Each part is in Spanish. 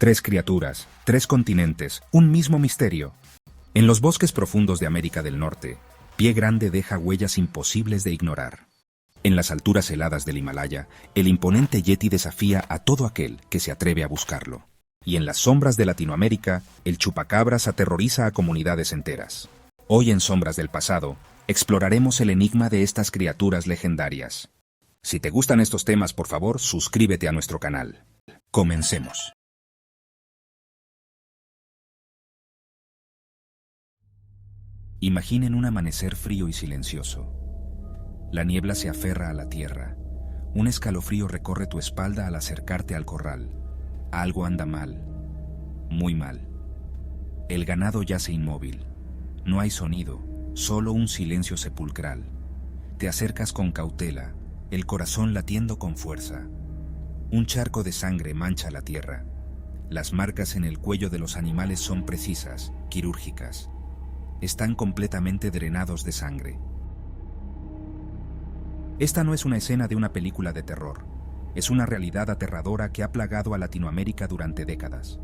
Tres criaturas, tres continentes, un mismo misterio. En los bosques profundos de América del Norte, Pie Grande deja huellas imposibles de ignorar. En las alturas heladas del Himalaya, el imponente Yeti desafía a todo aquel que se atreve a buscarlo. Y en las sombras de Latinoamérica, el chupacabras aterroriza a comunidades enteras. Hoy en Sombras del Pasado, exploraremos el enigma de estas criaturas legendarias. Si te gustan estos temas, por favor, suscríbete a nuestro canal. Comencemos. Imaginen un amanecer frío y silencioso. La niebla se aferra a la tierra. Un escalofrío recorre tu espalda al acercarte al corral. Algo anda mal. Muy mal. El ganado yace inmóvil. No hay sonido, solo un silencio sepulcral. Te acercas con cautela, el corazón latiendo con fuerza. Un charco de sangre mancha la tierra. Las marcas en el cuello de los animales son precisas, quirúrgicas. Están completamente drenados de sangre. Esta no es una escena de una película de terror. Es una realidad aterradora que ha plagado a Latinoamérica durante décadas.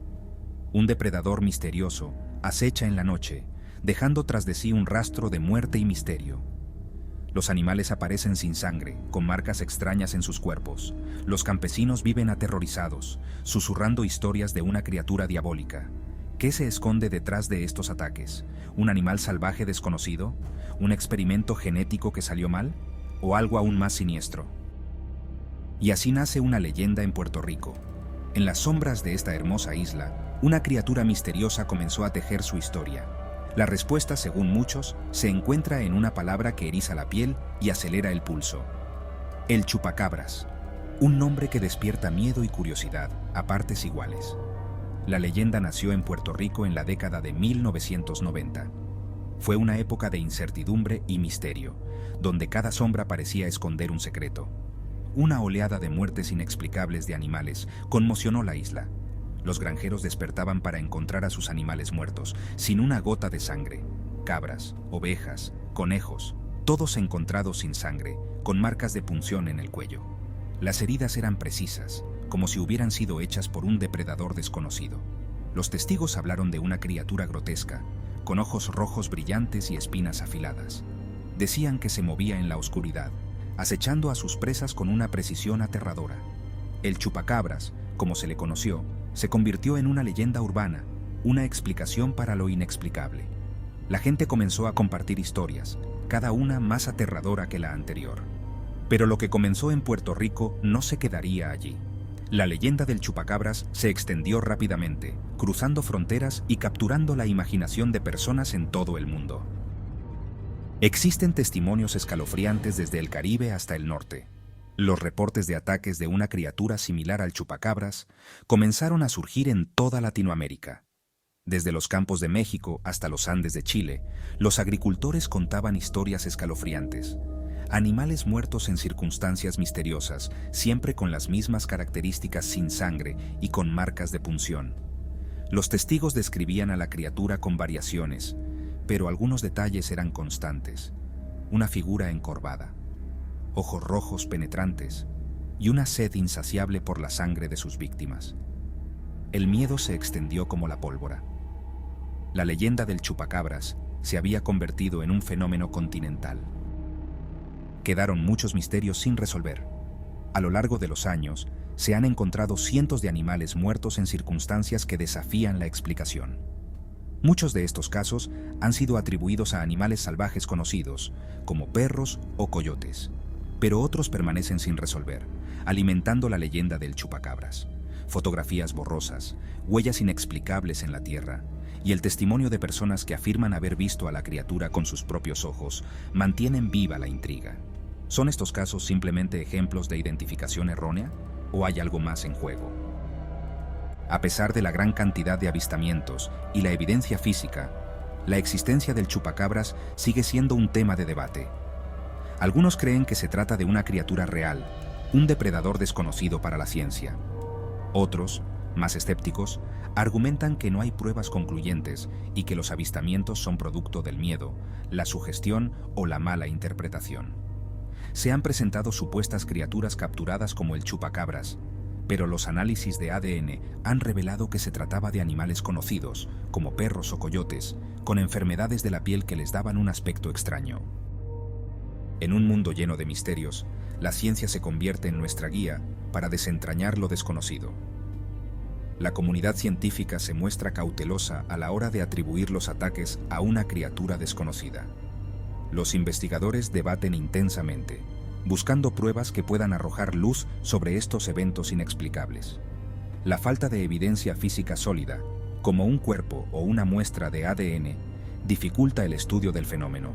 Un depredador misterioso acecha en la noche, dejando tras de sí un rastro de muerte y misterio. Los animales aparecen sin sangre, con marcas extrañas en sus cuerpos. Los campesinos viven aterrorizados, susurrando historias de una criatura diabólica. ¿Qué se esconde detrás de estos ataques? ¿Un animal salvaje desconocido? ¿Un experimento genético que salió mal? ¿O algo aún más siniestro? Y así nace una leyenda en Puerto Rico. En las sombras de esta hermosa isla, una criatura misteriosa comenzó a tejer su historia. La respuesta, según muchos, se encuentra en una palabra que eriza la piel y acelera el pulso. El chupacabras. Un nombre que despierta miedo y curiosidad, a partes iguales. La leyenda nació en Puerto Rico en la década de 1990. Fue una época de incertidumbre y misterio, donde cada sombra parecía esconder un secreto. Una oleada de muertes inexplicables de animales conmocionó la isla. Los granjeros despertaban para encontrar a sus animales muertos, sin una gota de sangre. Cabras, ovejas, conejos, todos encontrados sin sangre, con marcas de punción en el cuello. Las heridas eran precisas, como si hubieran sido hechas por un depredador desconocido. Los testigos hablaron de una criatura grotesca, con ojos rojos brillantes y espinas afiladas. Decían que se movía en la oscuridad, acechando a sus presas con una precisión aterradora. El chupacabras, como se le conoció, se convirtió en una leyenda urbana, una explicación para lo inexplicable. La gente comenzó a compartir historias, cada una más aterradora que la anterior. Pero lo que comenzó en Puerto Rico no se quedaría allí. La leyenda del chupacabras se extendió rápidamente, cruzando fronteras y capturando la imaginación de personas en todo el mundo. Existen testimonios escalofriantes desde el Caribe hasta el norte. Los reportes de ataques de una criatura similar al chupacabras comenzaron a surgir en toda Latinoamérica. Desde los campos de México hasta los Andes de Chile, los agricultores contaban historias escalofriantes. Animales muertos en circunstancias misteriosas, siempre con las mismas características sin sangre y con marcas de punción. Los testigos describían a la criatura con variaciones, pero algunos detalles eran constantes. Una figura encorvada, ojos rojos penetrantes y una sed insaciable por la sangre de sus víctimas. El miedo se extendió como la pólvora. La leyenda del chupacabras se había convertido en un fenómeno continental. Quedaron muchos misterios sin resolver. A lo largo de los años, se han encontrado cientos de animales muertos en circunstancias que desafían la explicación. Muchos de estos casos han sido atribuidos a animales salvajes conocidos, como perros o coyotes, pero otros permanecen sin resolver, alimentando la leyenda del chupacabras. Fotografías borrosas, huellas inexplicables en la tierra, y el testimonio de personas que afirman haber visto a la criatura con sus propios ojos mantienen viva la intriga. ¿Son estos casos simplemente ejemplos de identificación errónea o hay algo más en juego? A pesar de la gran cantidad de avistamientos y la evidencia física, la existencia del chupacabras sigue siendo un tema de debate. Algunos creen que se trata de una criatura real, un depredador desconocido para la ciencia. Otros, más escépticos, argumentan que no hay pruebas concluyentes y que los avistamientos son producto del miedo, la sugestión o la mala interpretación. Se han presentado supuestas criaturas capturadas como el chupacabras, pero los análisis de ADN han revelado que se trataba de animales conocidos, como perros o coyotes, con enfermedades de la piel que les daban un aspecto extraño. En un mundo lleno de misterios, la ciencia se convierte en nuestra guía para desentrañar lo desconocido. La comunidad científica se muestra cautelosa a la hora de atribuir los ataques a una criatura desconocida. Los investigadores debaten intensamente, buscando pruebas que puedan arrojar luz sobre estos eventos inexplicables. La falta de evidencia física sólida, como un cuerpo o una muestra de ADN, dificulta el estudio del fenómeno.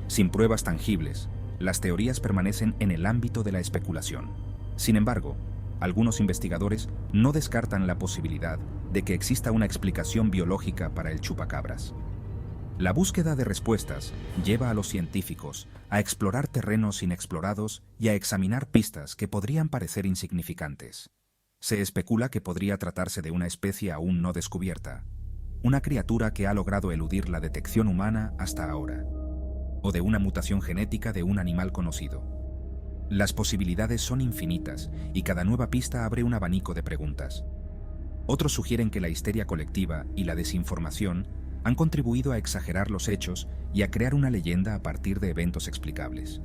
Sin pruebas tangibles, las teorías permanecen en el ámbito de la especulación. Sin embargo, algunos investigadores no descartan la posibilidad de que exista una explicación biológica para el chupacabras. La búsqueda de respuestas lleva a los científicos a explorar terrenos inexplorados y a examinar pistas que podrían parecer insignificantes. Se especula que podría tratarse de una especie aún no descubierta, una criatura que ha logrado eludir la detección humana hasta ahora, o de una mutación genética de un animal conocido. Las posibilidades son infinitas y cada nueva pista abre un abanico de preguntas. Otros sugieren que la histeria colectiva y la desinformación han contribuido a exagerar los hechos y a crear una leyenda a partir de eventos explicables.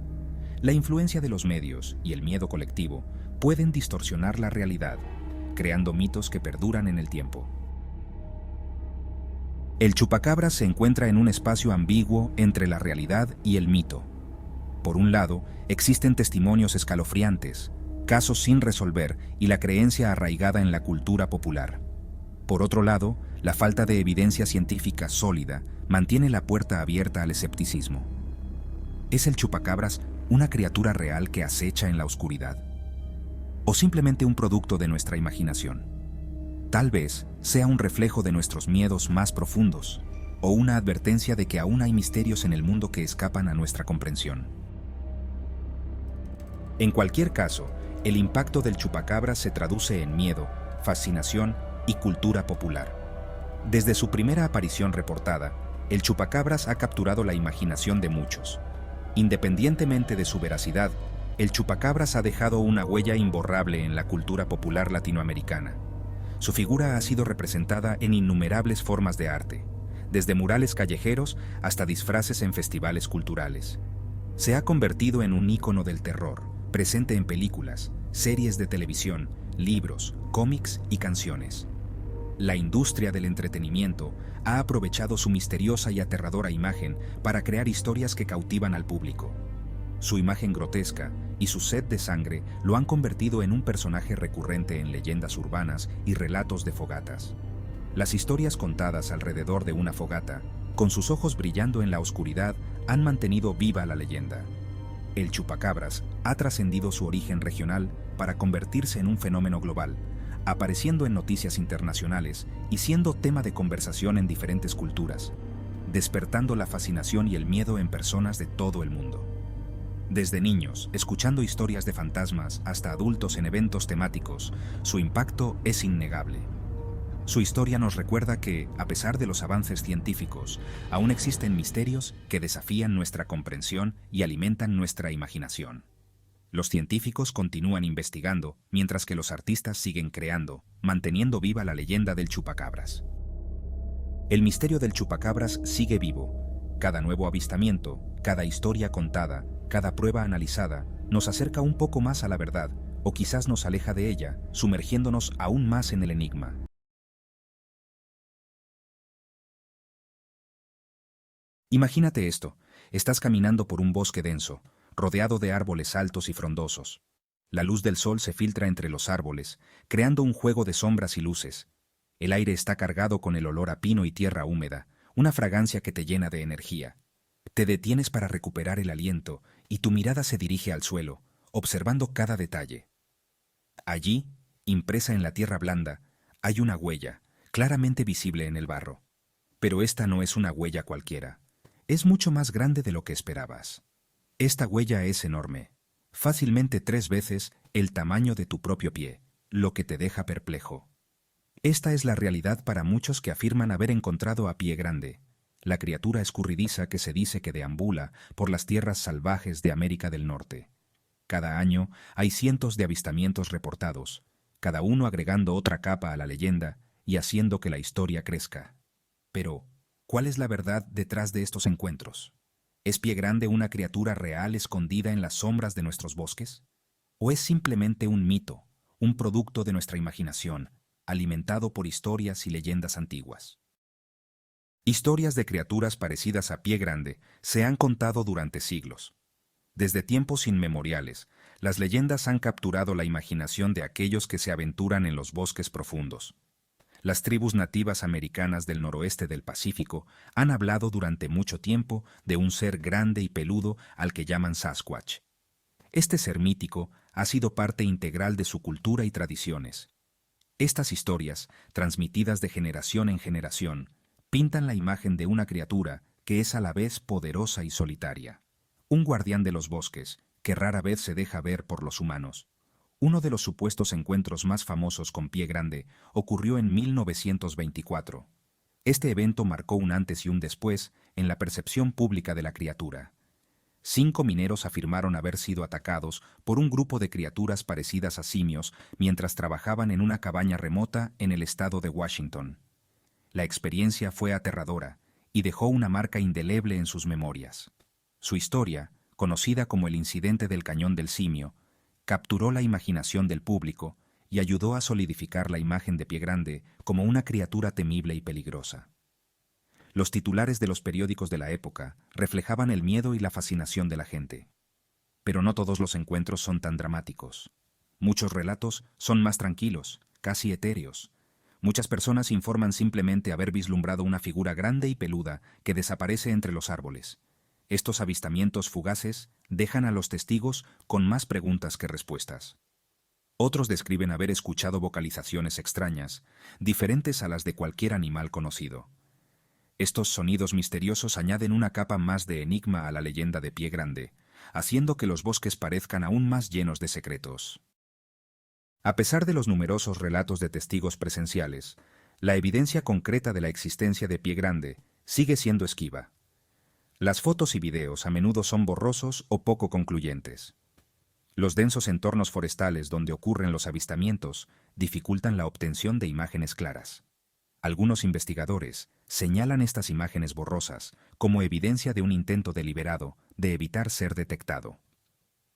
La influencia de los medios y el miedo colectivo pueden distorsionar la realidad, creando mitos que perduran en el tiempo. El chupacabras se encuentra en un espacio ambiguo entre la realidad y el mito. Por un lado, existen testimonios escalofriantes, casos sin resolver y la creencia arraigada en la cultura popular. Por otro lado, la falta de evidencia científica sólida mantiene la puerta abierta al escepticismo. ¿Es el chupacabras una criatura real que acecha en la oscuridad? ¿O simplemente un producto de nuestra imaginación? Tal vez sea un reflejo de nuestros miedos más profundos, o una advertencia de que aún hay misterios en el mundo que escapan a nuestra comprensión. En cualquier caso, el impacto del chupacabras se traduce en miedo, fascinación y cultura popular. Desde su primera aparición reportada, el chupacabras ha capturado la imaginación de muchos. Independientemente de su veracidad, el chupacabras ha dejado una huella imborrable en la cultura popular latinoamericana. Su figura ha sido representada en innumerables formas de arte, desde murales callejeros hasta disfraces en festivales culturales. Se ha convertido en un ícono del terror, presente en películas, series de televisión, libros, cómics y canciones. La industria del entretenimiento ha aprovechado su misteriosa y aterradora imagen para crear historias que cautivan al público. Su imagen grotesca y su sed de sangre lo han convertido en un personaje recurrente en leyendas urbanas y relatos de fogatas. Las historias contadas alrededor de una fogata, con sus ojos brillando en la oscuridad, han mantenido viva la leyenda. El chupacabras ha trascendido su origen regional para convertirse en un fenómeno global, apareciendo en noticias internacionales y siendo tema de conversación en diferentes culturas, despertando la fascinación y el miedo en personas de todo el mundo. Desde niños, escuchando historias de fantasmas, hasta adultos en eventos temáticos, su impacto es innegable. Su historia nos recuerda que, a pesar de los avances científicos, aún existen misterios que desafían nuestra comprensión y alimentan nuestra imaginación. Los científicos continúan investigando, mientras que los artistas siguen creando, manteniendo viva la leyenda del chupacabras. El misterio del chupacabras sigue vivo. Cada nuevo avistamiento, cada historia contada, cada prueba analizada, nos acerca un poco más a la verdad, o quizás nos aleja de ella, sumergiéndonos aún más en el enigma. Imagínate esto: estás caminando por un bosque denso, rodeado de árboles altos y frondosos. La luz del sol se filtra entre los árboles, creando un juego de sombras y luces. El aire está cargado con el olor a pino y tierra húmeda, una fragancia que te llena de energía. Te detienes para recuperar el aliento y tu mirada se dirige al suelo, observando cada detalle. Allí, impresa en la tierra blanda, hay una huella, claramente visible en el barro. Pero esta no es una huella cualquiera. Es mucho más grande de lo que esperabas. Esta huella es enorme, fácilmente 3 veces el tamaño de tu propio pie, lo que te deja perplejo. Esta es la realidad para muchos que afirman haber encontrado a Pie Grande, la criatura escurridiza que se dice que deambula por las tierras salvajes de América del Norte. Cada año hay cientos de avistamientos reportados, cada uno agregando otra capa a la leyenda y haciendo que la historia crezca. Pero, ¿cuál es la verdad detrás de estos encuentros? ¿Es Pie Grande una criatura real escondida en las sombras de nuestros bosques? ¿O es simplemente un mito, un producto de nuestra imaginación, alimentado por historias y leyendas antiguas? Historias de criaturas parecidas a Pie Grande se han contado durante siglos. Desde tiempos inmemoriales, las leyendas han capturado la imaginación de aquellos que se aventuran en los bosques profundos. Las tribus nativas americanas del noroeste del Pacífico han hablado durante mucho tiempo de un ser grande y peludo al que llaman Sasquatch. Este ser mítico ha sido parte integral de su cultura y tradiciones. Estas historias, transmitidas de generación en generación, pintan la imagen de una criatura que es a la vez poderosa y solitaria. Un guardián de los bosques, que rara vez se deja ver por los humanos. Uno de los supuestos encuentros más famosos con Pie Grande ocurrió en 1924. Este evento marcó un antes y un después en la percepción pública de la criatura. 5 mineros afirmaron haber sido atacados por un grupo de criaturas parecidas a simios mientras trabajaban en una cabaña remota en el estado de Washington. La experiencia fue aterradora y dejó una marca indeleble en sus memorias. Su historia, conocida como el incidente del Cañón del Simio, capturó la imaginación del público y ayudó a solidificar la imagen de Pie Grande como una criatura temible y peligrosa. Los titulares de los periódicos de la época reflejaban el miedo y la fascinación de la gente. Pero no todos los encuentros son tan dramáticos. Muchos relatos son más tranquilos, casi etéreos. Muchas personas informan simplemente haber vislumbrado una figura grande y peluda que desaparece entre los árboles. Estos avistamientos fugaces dejan a los testigos con más preguntas que respuestas. Otros describen haber escuchado vocalizaciones extrañas, diferentes a las de cualquier animal conocido. Estos sonidos misteriosos añaden una capa más de enigma a la leyenda de Pie Grande, haciendo que los bosques parezcan aún más llenos de secretos. A pesar de los numerosos relatos de testigos presenciales, la evidencia concreta de la existencia de Pie Grande sigue siendo esquiva. Las fotos y videos a menudo son borrosos o poco concluyentes. Los densos entornos forestales donde ocurren los avistamientos dificultan la obtención de imágenes claras. Algunos investigadores señalan estas imágenes borrosas como evidencia de un intento deliberado de evitar ser detectado.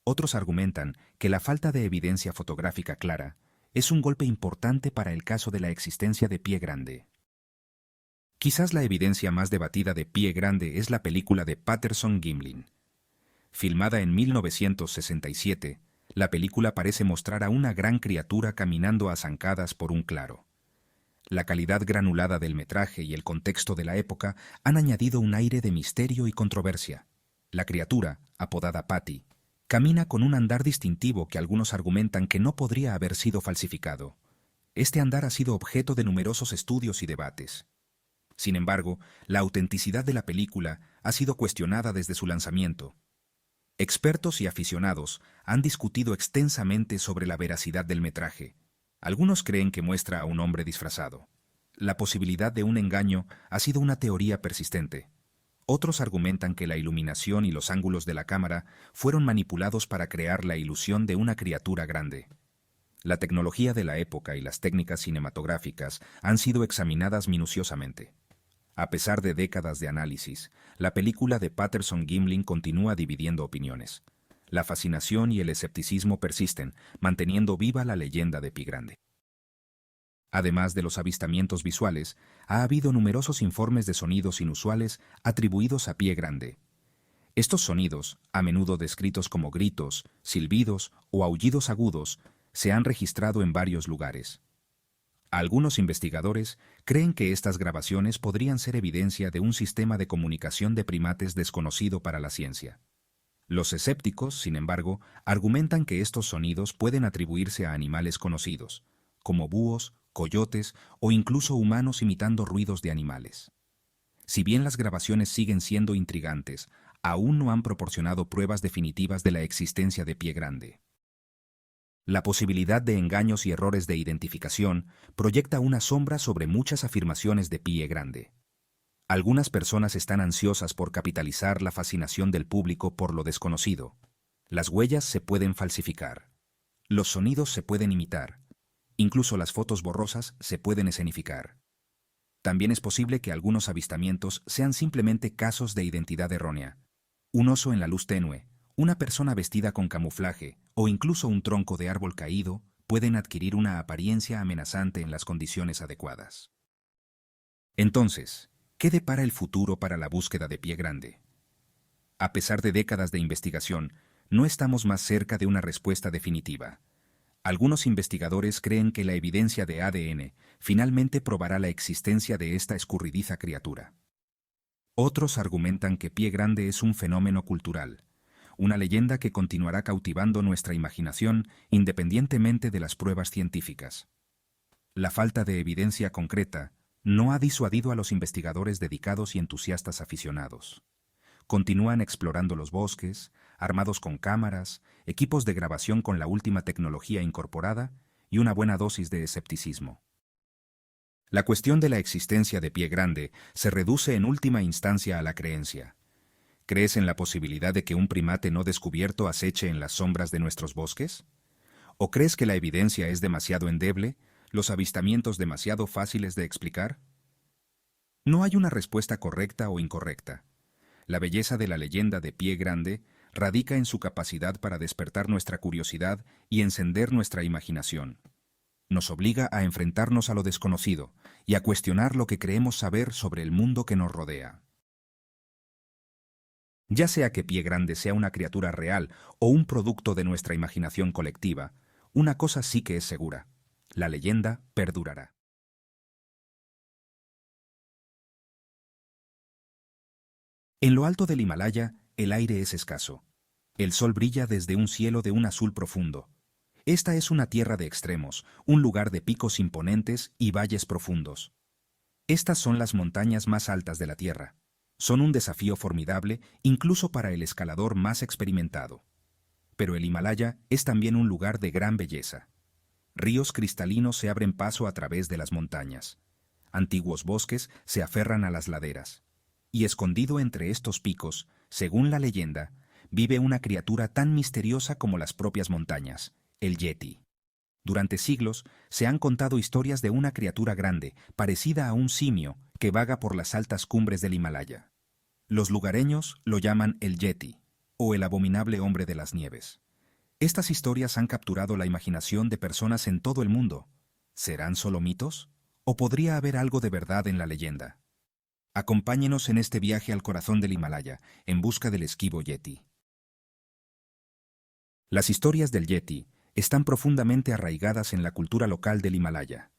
Otros argumentan que la falta de evidencia fotográfica clara es un golpe importante para el caso de la existencia de Pie Grande. Quizás la evidencia más debatida de Pie Grande es la película de Patterson-Gimlin. Filmada en 1967, la película parece mostrar a una gran criatura caminando a zancadas por un claro. La calidad granulada del metraje y el contexto de la época han añadido un aire de misterio y controversia. La criatura, apodada Patty, camina con un andar distintivo que algunos argumentan que no podría haber sido falsificado. Este andar ha sido objeto de numerosos estudios y debates. Sin embargo, la autenticidad de la película ha sido cuestionada desde su lanzamiento. Expertos y aficionados han discutido extensamente sobre la veracidad del metraje. Algunos creen que muestra a un hombre disfrazado. La posibilidad de un engaño ha sido una teoría persistente. Otros argumentan que la iluminación y los ángulos de la cámara fueron manipulados para crear la ilusión de una criatura grande. La tecnología de la época y las técnicas cinematográficas han sido examinadas minuciosamente. A pesar de décadas de análisis, la película de Patterson-Gimlin continúa dividiendo opiniones. La fascinación y el escepticismo persisten, manteniendo viva la leyenda de Pie Grande. Además de los avistamientos visuales, ha habido numerosos informes de sonidos inusuales atribuidos a Pie Grande. Estos sonidos, a menudo descritos como gritos, silbidos o aullidos agudos, se han registrado en varios lugares. Algunos investigadores creen que estas grabaciones podrían ser evidencia de un sistema de comunicación de primates desconocido para la ciencia. Los escépticos, sin embargo, argumentan que estos sonidos pueden atribuirse a animales conocidos, como búhos, coyotes o incluso humanos imitando ruidos de animales. Si bien las grabaciones siguen siendo intrigantes, aún no han proporcionado pruebas definitivas de la existencia de Pie Grande. La posibilidad de engaños y errores de identificación proyecta una sombra sobre muchas afirmaciones de Pie Grande. Algunas personas están ansiosas por capitalizar la fascinación del público por lo desconocido. Las huellas se pueden falsificar. Los sonidos se pueden imitar. Incluso las fotos borrosas se pueden escenificar. También es posible que algunos avistamientos sean simplemente casos de identidad errónea. Un oso en la luz tenue, una persona vestida con camuflaje o incluso un tronco de árbol caído pueden adquirir una apariencia amenazante en las condiciones adecuadas. Entonces, ¿qué depara el futuro para la búsqueda de Pie Grande? A pesar de décadas de investigación, no estamos más cerca de una respuesta definitiva. Algunos investigadores creen que la evidencia de ADN finalmente probará la existencia de esta escurridiza criatura. Otros argumentan que Pie Grande es un fenómeno cultural, una leyenda que continuará cautivando nuestra imaginación independientemente de las pruebas científicas. La falta de evidencia concreta no ha disuadido a los investigadores dedicados y entusiastas aficionados. Continúan explorando los bosques, armados con cámaras, equipos de grabación con la última tecnología incorporada y una buena dosis de escepticismo. La cuestión de la existencia de Pie Grande se reduce en última instancia a la creencia. ¿Crees en la posibilidad de que un primate no descubierto aceche en las sombras de nuestros bosques? ¿O crees que la evidencia es demasiado endeble, los avistamientos demasiado fáciles de explicar? No hay una respuesta correcta o incorrecta. La belleza de la leyenda de Pie Grande radica en su capacidad para despertar nuestra curiosidad y encender nuestra imaginación. Nos obliga a enfrentarnos a lo desconocido y a cuestionar lo que creemos saber sobre el mundo que nos rodea. Ya sea que Pie Grande sea una criatura real o un producto de nuestra imaginación colectiva, una cosa sí que es segura: la leyenda perdurará. En lo alto del Himalaya, el aire es escaso. El sol brilla desde un cielo de un azul profundo. Esta es una tierra de extremos, un lugar de picos imponentes y valles profundos. Estas son las montañas más altas de la Tierra. Son un desafío formidable incluso para el escalador más experimentado. Pero el Himalaya es también un lugar de gran belleza. Ríos cristalinos se abren paso a través de las montañas. Antiguos bosques se aferran a las laderas. Y escondido entre estos picos, según la leyenda, vive una criatura tan misteriosa como las propias montañas: el Yeti. Durante siglos se han contado historias de una criatura grande, parecida a un simio, que vaga por las altas cumbres del Himalaya. Los lugareños lo llaman el Yeti, o el abominable hombre de las nieves. Estas historias han capturado la imaginación de personas en todo el mundo. ¿Serán solo mitos? ¿O podría haber algo de verdad en la leyenda? Acompáñenos en este viaje al corazón del Himalaya, en busca del esquivo Yeti. Las historias del Yeti están profundamente arraigadas en la cultura local del Himalaya.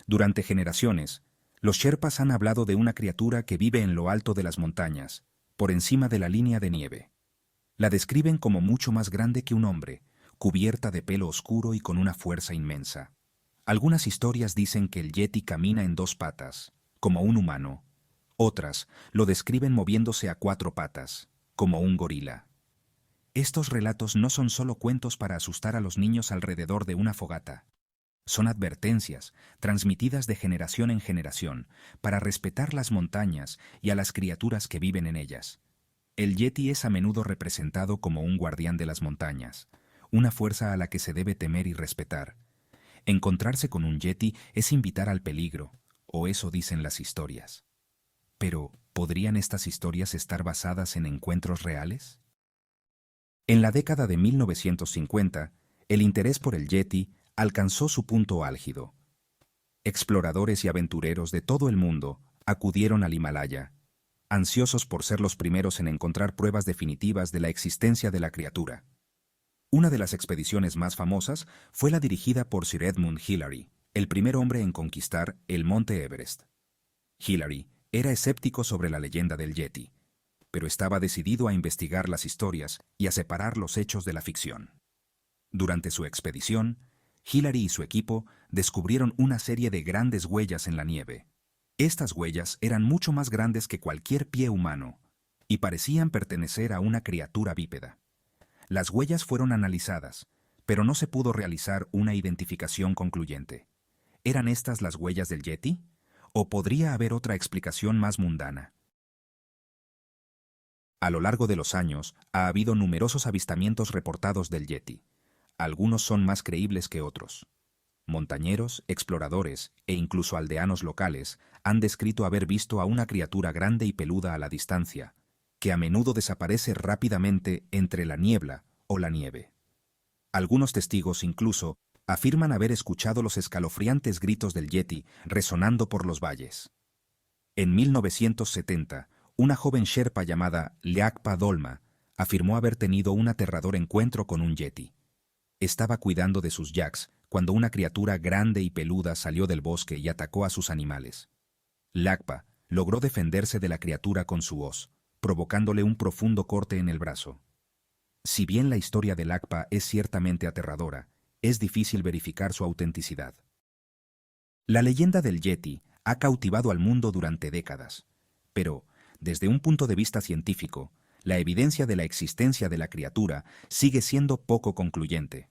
Durante generaciones, los Sherpas han hablado de una criatura que vive en lo alto de las montañas, por encima de la línea de nieve. La describen como mucho más grande que un hombre, cubierta de pelo oscuro y con una fuerza inmensa. Algunas historias dicen que el Yeti camina en dos patas, como un humano. Otras lo describen moviéndose a cuatro patas, como un gorila. Estos relatos no son solo cuentos para asustar a los niños alrededor de una fogata. Son advertencias, transmitidas de generación en generación, para respetar las montañas y a las criaturas que viven en ellas. El Yeti es a menudo representado como un guardián de las montañas, una fuerza a la que se debe temer y respetar. Encontrarse con un Yeti es invitar al peligro, o eso dicen las historias. Pero, ¿podrían estas historias estar basadas en encuentros reales? En la década de 1950, el interés por el Yeti alcanzó su punto álgido. Exploradores y aventureros de todo el mundo acudieron al Himalaya, ansiosos por ser los primeros en encontrar pruebas definitivas de la existencia de la criatura. Una de las expediciones más famosas fue la dirigida por Sir Edmund Hillary, el primer hombre en conquistar el Monte Everest. Hillary era escéptico sobre la leyenda del Yeti, pero estaba decidido a investigar las historias y a separar los hechos de la ficción. Durante su expedición, Hillary y su equipo descubrieron una serie de grandes huellas en la nieve. Estas huellas eran mucho más grandes que cualquier pie humano y parecían pertenecer a una criatura bípeda. Las huellas fueron analizadas, pero no se pudo realizar una identificación concluyente. ¿Eran estas las huellas del Yeti? ¿O podría haber otra explicación más mundana? A lo largo de los años, ha habido numerosos avistamientos reportados del Yeti. Algunos son más creíbles que otros. Montañeros, exploradores e incluso aldeanos locales han descrito haber visto a una criatura grande y peluda a la distancia, que a menudo desaparece rápidamente entre la niebla o la nieve. Algunos testigos incluso afirman haber escuchado los escalofriantes gritos del Yeti resonando por los valles. En 1970, una joven sherpa llamada Leakpa Dolma afirmó haber tenido un aterrador encuentro con un Yeti. Estaba cuidando de sus yaks cuando una criatura grande y peluda salió del bosque y atacó a sus animales. Leakpa logró defenderse de la criatura con su hoz, provocándole un profundo corte en el brazo. Si bien la historia de Leakpa es ciertamente aterradora, es difícil verificar su autenticidad. La leyenda del Yeti ha cautivado al mundo durante décadas, pero, desde un punto de vista científico, la evidencia de la existencia de la criatura sigue siendo poco concluyente.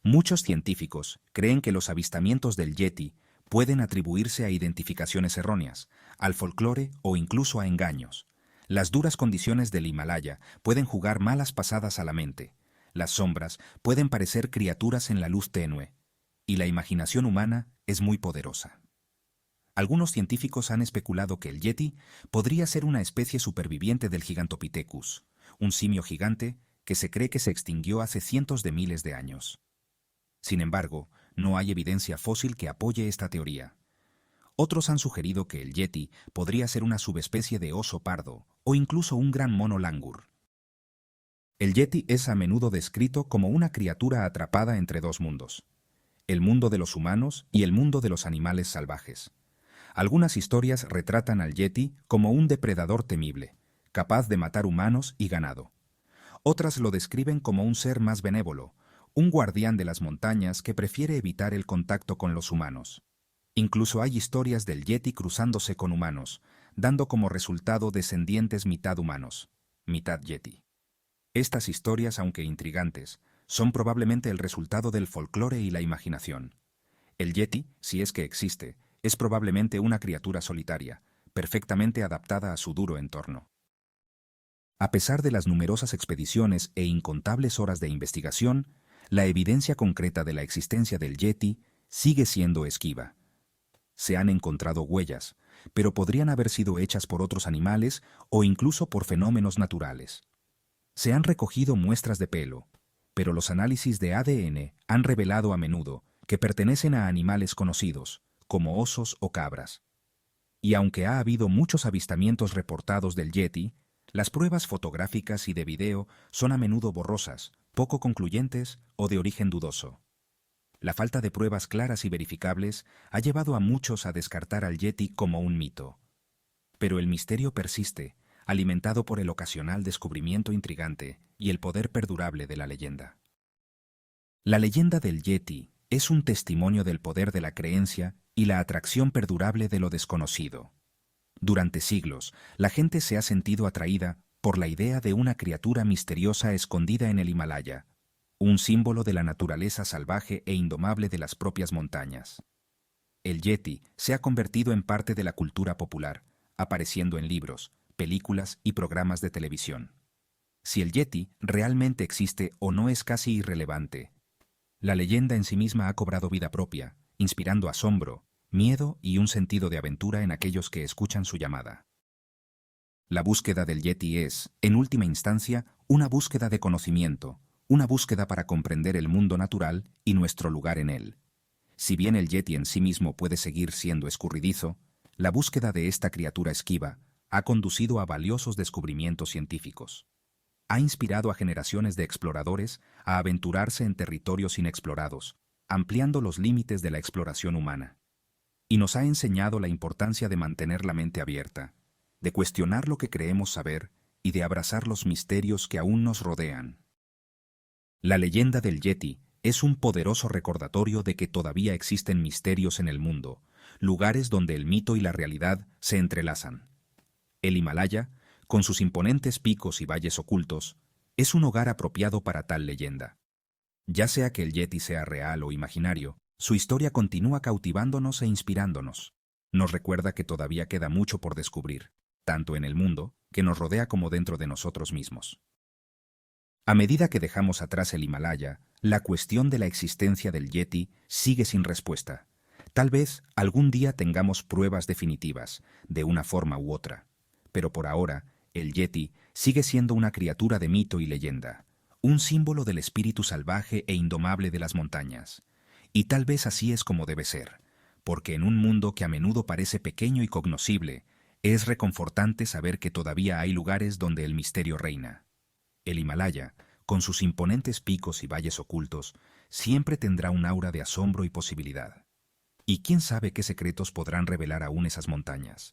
Muchos científicos creen que los avistamientos del Yeti pueden atribuirse a identificaciones erróneas, al folclore o incluso a engaños. Las duras condiciones del Himalaya pueden jugar malas pasadas a la mente. Las sombras pueden parecer criaturas en la luz tenue, y la imaginación humana es muy poderosa. Algunos científicos han especulado que el Yeti podría ser una especie superviviente del Gigantopithecus, un simio gigante que se cree que se extinguió hace cientos de miles de años. Sin embargo, no hay evidencia fósil que apoye esta teoría. Otros han sugerido que el Yeti podría ser una subespecie de oso pardo o incluso un gran mono langur. El Yeti es a menudo descrito como una criatura atrapada entre dos mundos: el mundo de los humanos y el mundo de los animales salvajes. Algunas historias retratan al Yeti como un depredador temible, capaz de matar humanos y ganado. Otras lo describen como un ser más benévolo, un guardián de las montañas que prefiere evitar el contacto con los humanos. Incluso hay historias del Yeti cruzándose con humanos, dando como resultado descendientes mitad humanos, mitad Yeti. Estas historias, aunque intrigantes, son probablemente el resultado del folclore y la imaginación. El Yeti, si es que existe, es probablemente una criatura solitaria, perfectamente adaptada a su duro entorno. A pesar de las numerosas expediciones e incontables horas de investigación, la evidencia concreta de la existencia del Yeti sigue siendo esquiva. Se han encontrado huellas, pero podrían haber sido hechas por otros animales o incluso por fenómenos naturales. Se han recogido muestras de pelo, pero los análisis de ADN han revelado a menudo que pertenecen a animales conocidos, como osos o cabras. Y aunque ha habido muchos avistamientos reportados del Yeti, las pruebas fotográficas y de video son a menudo borrosas, poco concluyentes o de origen dudoso. La falta de pruebas claras y verificables ha llevado a muchos a descartar al Yeti como un mito. Pero el misterio persiste, alimentado por el ocasional descubrimiento intrigante y el poder perdurable de la leyenda. La leyenda del Yeti es un testimonio del poder de la creencia y la atracción perdurable de lo desconocido. Durante siglos, la gente se ha sentido atraída por la idea de una criatura misteriosa escondida en el Himalaya, un símbolo de la naturaleza salvaje e indomable de las propias montañas. El Yeti se ha convertido en parte de la cultura popular, apareciendo en libros, películas y programas de televisión. Si el Yeti realmente existe o no es casi irrelevante. La leyenda en sí misma ha cobrado vida propia, inspirando asombro, miedo y un sentido de aventura en aquellos que escuchan su llamada. La búsqueda del Yeti es, en última instancia, una búsqueda de conocimiento, una búsqueda para comprender el mundo natural y nuestro lugar en él. Si bien el Yeti en sí mismo puede seguir siendo escurridizo, la búsqueda de esta criatura esquiva ha conducido a valiosos descubrimientos científicos. Ha inspirado a generaciones de exploradores a aventurarse en territorios inexplorados, ampliando los límites de la exploración humana. Y nos ha enseñado la importancia de mantener la mente abierta, de cuestionar lo que creemos saber y de abrazar los misterios que aún nos rodean. La leyenda del Yeti es un poderoso recordatorio de que todavía existen misterios en el mundo, lugares donde el mito y la realidad se entrelazan. El Himalaya, con sus imponentes picos y valles ocultos, es un hogar apropiado para tal leyenda. Ya sea que el Yeti sea real o imaginario, su historia continúa cautivándonos e inspirándonos. Nos recuerda que todavía queda mucho por descubrir, tanto en el mundo que nos rodea como dentro de nosotros mismos. A medida que dejamos atrás el Himalaya, la cuestión de la existencia del Yeti sigue sin respuesta. Tal vez algún día tengamos pruebas definitivas, de una forma u otra. Pero por ahora, el Yeti sigue siendo una criatura de mito y leyenda, un símbolo del espíritu salvaje e indomable de las montañas. Y tal vez así es como debe ser, porque en un mundo que a menudo parece pequeño y cognoscible, es reconfortante saber que todavía hay lugares donde el misterio reina. El Himalaya, con sus imponentes picos y valles ocultos, siempre tendrá un aura de asombro y posibilidad. Y quién sabe qué secretos podrán revelar aún esas montañas.